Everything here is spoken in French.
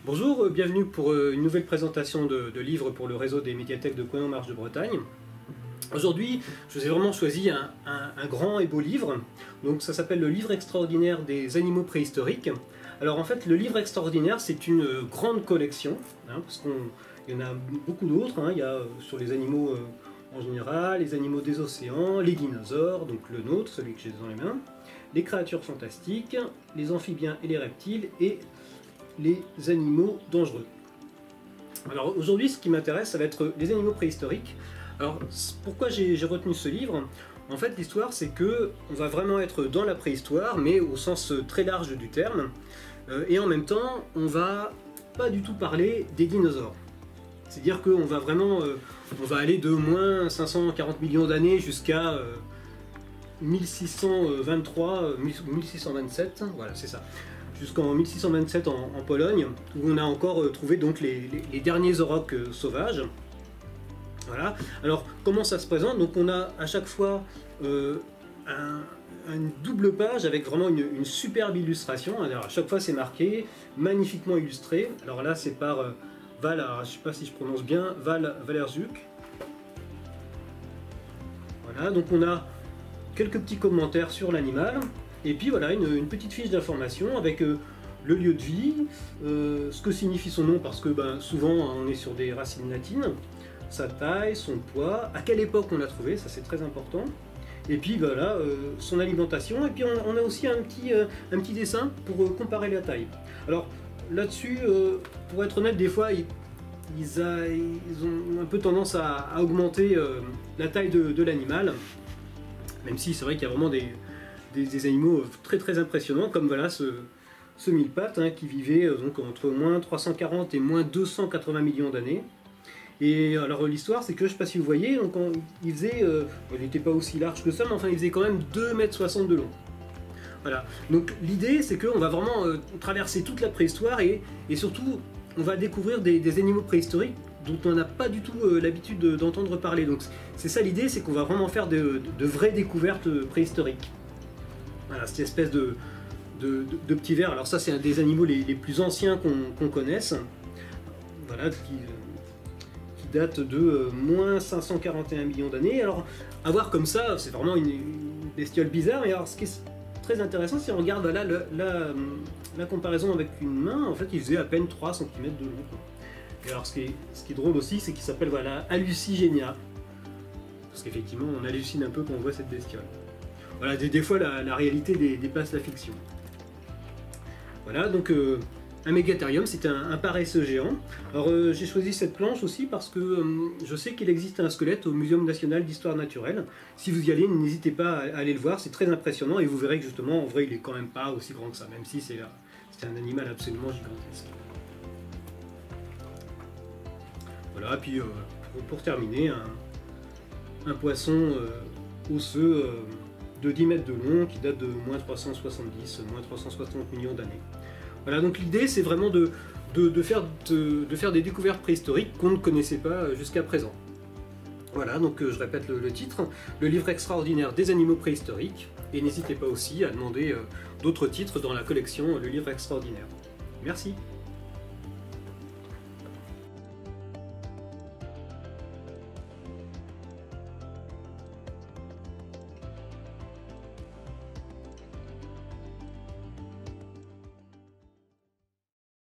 Bonjour, bienvenue pour une nouvelle présentation de livres pour le réseau des médiathèques de Coët-en-Marche de Bretagne. Aujourd'hui, je vous ai vraiment choisi un grand et beau livre. Donc ça s'appelle le livre extraordinaire des animaux préhistoriques. Alors en fait, le livre extraordinaire, c'est une grande collection, parce qu'il y en a beaucoup d'autres. Il y a sur les animaux en général, les animaux des océans, les dinosaures, donc le nôtre, celui que j'ai dans les mains, les créatures fantastiques, les amphibiens et les reptiles, et les animaux dangereux. Alors aujourd'hui, ce qui m'intéresse, ça va être les animaux préhistoriques. Alors pourquoi j'ai retenu ce livre? En fait, l'histoire, c'est que on va vraiment être dans la préhistoire, mais au sens très large du terme. Et en même temps, on va pas du tout parler des dinosaures. C'est-à-dire qu'on va vraiment, on va aller de moins 540 millions d'années jusqu'à 1623, 1627, voilà, c'est ça. Jusqu'en 1627 en Pologne, où on a encore trouvé donc les derniers aurochs sauvages. Voilà. Alors, comment ça se présente? Donc on a à chaque fois une double page avec vraiment une superbe illustration. Alors à chaque fois c'est marqué, magnifiquement illustré. Alors là c'est par Val, alors, je ne sais pas si je prononce bien, Val Valerzuk. Voilà, donc on a quelques petits commentaires sur l'animal. Et puis voilà, une petite fiche d'information avec le lieu de vie, ce que signifie son nom, parce que souvent on est sur des racines latines, sa taille, son poids, à quelle époque on l'a trouvé, ça c'est très important. Et puis voilà, son alimentation, et puis on a aussi un petit dessin pour comparer la taille. Alors là-dessus, pour être honnête, des fois ils ont un peu tendance à augmenter la taille de l'animal, même si c'est vrai qu'il y a vraiment des animaux très très impressionnants, comme voilà ce mille-pattes qui vivait donc entre moins 340 et moins 280 millions d'années. Et alors l'histoire, c'est que, je ne sais pas si vous voyez, donc il faisait, il n'était pas aussi large que ça, mais enfin il faisait quand même 2,60 m de long. Voilà, donc l'idée c'est qu'on va vraiment traverser toute la préhistoire et surtout on va découvrir des animaux préhistoriques dont on n'a pas du tout l'habitude d'entendre parler. Donc c'est ça l'idée, c'est qu'on va vraiment faire de vraies découvertes préhistoriques. Voilà, cette espèce de petits vers. Alors ça c'est un des animaux les plus anciens qu'on connaisse. Voilà, qui date de moins 541 millions d'années. Alors à voir comme ça, c'est vraiment une bestiole bizarre. Mais alors ce qui est très intéressant, si on regarde là la comparaison avec une main, en fait il faisait à peine 3 cm de long. Et alors ce qui est drôle aussi, c'est qu'il s'appelle voilà, Hallucigenia. Parce qu'effectivement on hallucine un peu quand on voit cette bestiole. Voilà, des fois la réalité dépasse la fiction. Voilà, donc un mégatherium, c'est un paresseux géant. Alors j'ai choisi cette planche aussi parce que je sais qu'il existe un squelette au Muséum national d'histoire naturelle. Si vous y allez, n'hésitez pas à aller le voir, c'est très impressionnant et vous verrez que justement, en vrai, il est quand même pas aussi grand que ça, même si c'est un animal absolument gigantesque. Voilà, puis pour terminer, un poisson osseux de 10 mètres de long qui date de moins 370, moins 360 millions d'années. Voilà, donc l'idée c'est vraiment de faire des découvertes préhistoriques qu'on ne connaissait pas jusqu'à présent. Voilà, donc je répète le titre, le livre extraordinaire des animaux préhistoriques, et n'hésitez pas aussi à demander d'autres titres dans la collection Le livre extraordinaire. Merci.